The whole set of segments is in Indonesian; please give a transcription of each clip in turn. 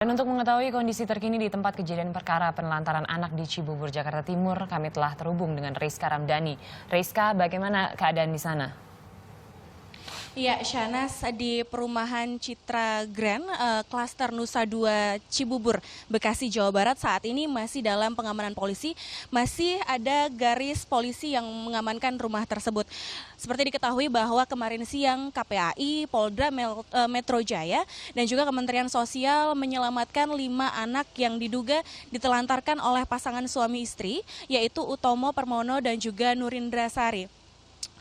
Dan untuk mengetahui kondisi terkini di tempat kejadian perkara penelantaran anak di Cibubur, Jakarta Timur, kami telah terhubung dengan Rizka Ramdhani. Rizka, bagaimana keadaan di sana? Ya, Shanas, di perumahan Citra Grand, klaster Nusa Dua Cibubur, Bekasi, Jawa Barat saat ini masih dalam pengamanan polisi. Masih ada garis polisi yang mengamankan rumah tersebut. Seperti diketahui bahwa kemarin siang KPAI, Polda Metro Jaya, dan juga Kementerian Sosial menyelamatkan 5 anak yang diduga ditelantarkan oleh pasangan suami istri, yaitu Utomo Permono dan juga Nurindra Sari.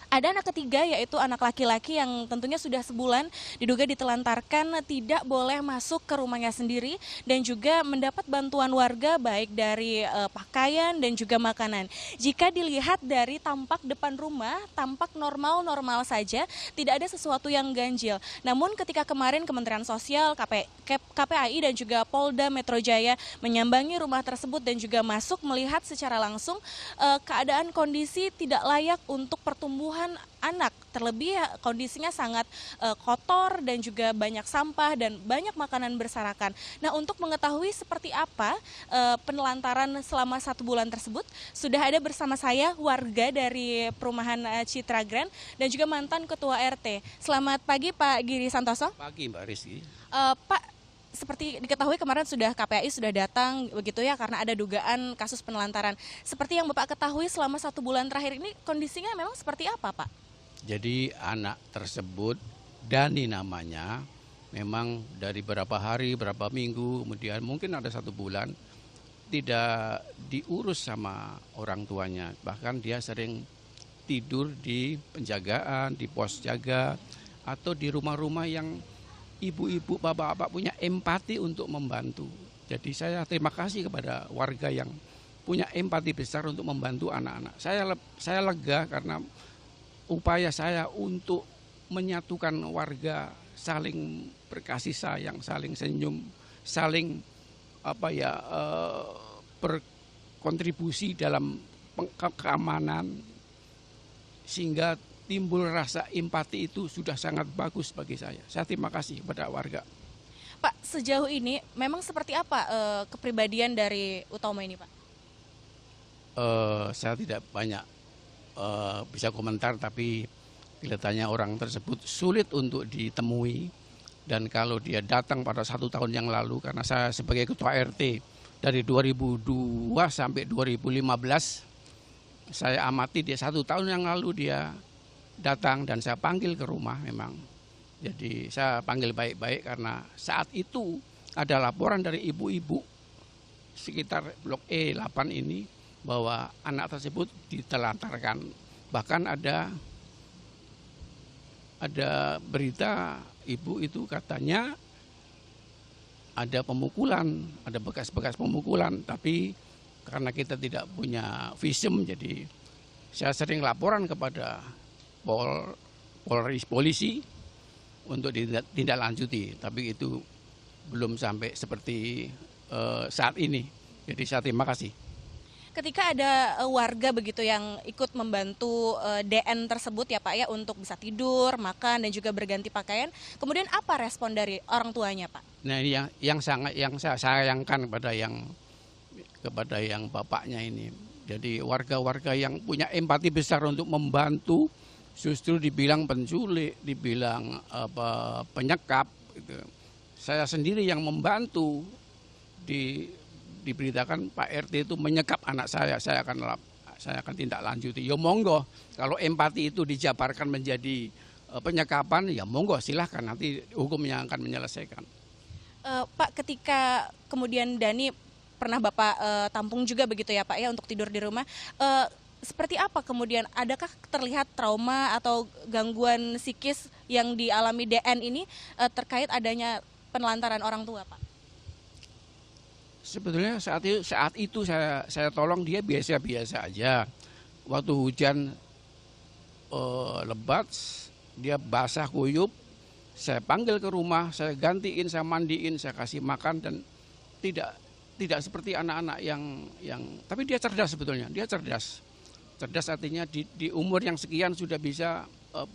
Ada anak ketiga, yaitu anak laki-laki yang tentunya sudah sebulan diduga ditelantarkan, tidak boleh masuk ke rumahnya sendiri dan juga mendapat bantuan warga baik dari pakaian dan juga makanan. Jika dilihat dari tampak depan rumah, tampak normal-normal saja, tidak ada sesuatu yang ganjil. Namun ketika kemarin Kementerian Sosial, KPAI dan juga Polda Metro Jaya menyambangi rumah tersebut dan juga masuk melihat secara langsung keadaan kondisi tidak layak untuk pertumbuhan anak, terlebih kondisinya sangat kotor dan juga banyak sampah dan banyak makanan berserakan. Nah, untuk mengetahui seperti apa penelantaran selama 1 bulan tersebut, sudah ada bersama saya warga dari perumahan Citra Grand dan juga mantan ketua RT. Selamat pagi Pak Giri Santoso. Pagi Mbak Rizky. Pak, seperti diketahui kemarin KPAI sudah datang begitu ya, karena ada dugaan kasus penelantaran. Seperti yang Bapak ketahui selama 1 bulan terakhir ini kondisinya memang seperti apa, Pak? Jadi anak tersebut, Dani namanya, memang dari berapa hari, berapa minggu, kemudian mungkin ada 1 bulan, tidak diurus sama orang tuanya. Bahkan dia sering tidur di penjagaan, di pos jaga, atau di rumah-rumah yang ibu-ibu, bapak-bapak punya empati untuk membantu. Jadi saya terima kasih kepada warga yang punya empati besar untuk membantu anak-anak. Saya lega karena upaya saya untuk menyatukan warga, saling berkasih sayang, saling senyum, saling berkontribusi dalam keamanan, sehingga timbul rasa empati itu sudah sangat bagus bagi saya. Saya terima kasih kepada warga. Pak, sejauh ini memang seperti apa kepribadian dari Utomo ini, Pak? Saya tidak banyak bisa komentar, tapi kelihatannya orang tersebut sulit untuk ditemui. Dan kalau dia datang pada 1 tahun yang lalu, karena saya sebagai ketua RT dari 2002 sampai 2015, saya amati dia 1 tahun yang lalu dia datang dan saya panggil ke rumah memang. Jadi saya panggil baik-baik karena saat itu ada laporan dari ibu-ibu sekitar Blok E8 ini bahwa anak tersebut ditelantarkan. Bahkan ada berita ibu itu katanya ada pemukulan, ada bekas-bekas pemukulan, tapi karena kita tidak punya visum, jadi saya sering laporan kepada polisi untuk ditindaklanjuti, tapi itu belum sampai seperti saat ini. Jadi saya terima kasih. Ketika ada warga begitu yang ikut membantu DN tersebut ya Pak ya, untuk bisa tidur, makan dan juga berganti pakaian, kemudian apa respon dari orang tuanya, Pak? Nah, ini yang saya sayangkan kepada yang bapaknya ini. Jadi warga-warga yang punya empati besar untuk membantu, justru dibilang penculik, dibilang penyekap. Gitu. Saya sendiri yang membantu, diberitakan Pak RT itu menyekap anak saya akan tindak lanjuti. Ya monggo, kalau empati itu dijabarkan menjadi penyekapan, ya monggo silahkan, nanti hukum yang akan menyelesaikan. Pak, ketika kemudian Dani pernah Bapak tampung juga begitu ya Pak ya, untuk tidur di rumah, seperti apa kemudian, adakah terlihat trauma atau gangguan psikis yang dialami DN ini terkait adanya penelantaran orang tua, Pak? Sebetulnya saat itu saya tolong dia biasa-biasa aja. Waktu hujan lebat, dia basah kuyup, saya panggil ke rumah, saya gantiin, saya mandiin, saya kasih makan, dan tidak seperti anak-anak yang tapi dia cerdas sebetulnya, dia cerdas. Cerdas artinya di umur yang sekian sudah bisa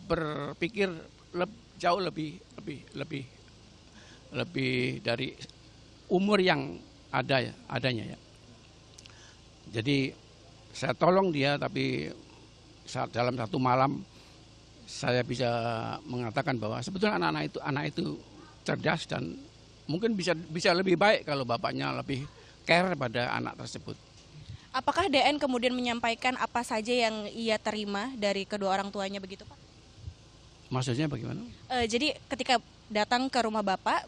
berpikir jauh lebih dari umur yang adanya ya. Jadi saya tolong dia, tapi dalam satu malam saya bisa mengatakan bahwa sebetulnya anak itu cerdas dan mungkin bisa lebih baik kalau bapaknya lebih care pada anak tersebut. Apakah DN kemudian menyampaikan apa saja yang ia terima dari kedua orang tuanya begitu, Pak? Maksudnya bagaimana? Jadi ketika datang ke rumah Bapak,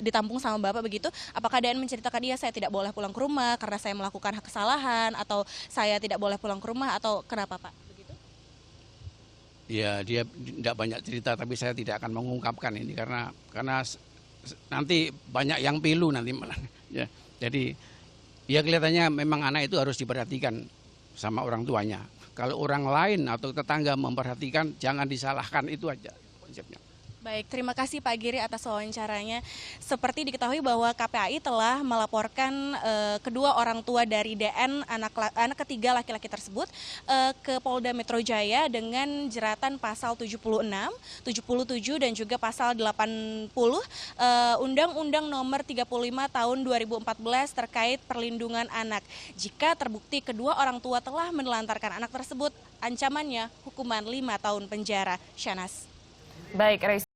ditampung sama Bapak begitu, apakah DN menceritakan dia saya tidak boleh pulang ke rumah karena saya melakukan kesalahan, atau saya tidak boleh pulang ke rumah, atau kenapa, Pak? Begitu? Ya, dia tidak banyak cerita, tapi saya tidak akan mengungkapkan ini karena nanti banyak yang pilu nanti malah. Ya, jadi ya kelihatannya memang anak itu harus diperhatikan sama orang tuanya. Kalau orang lain atau tetangga memperhatikan, jangan disalahkan, itu aja konsepnya. Baik, terima kasih Pak Giri atas wawancaranya. Seperti diketahui bahwa KPAI telah melaporkan kedua orang tua dari DN anak ketiga laki-laki tersebut ke Polda Metro Jaya dengan jeratan pasal 76, 77 dan juga pasal 80 Undang-Undang Nomor 35 Tahun 2014 terkait perlindungan anak. Jika terbukti kedua orang tua telah menelantarkan anak tersebut, ancamannya hukuman 5 tahun penjara. Syanas. Baik, Reis.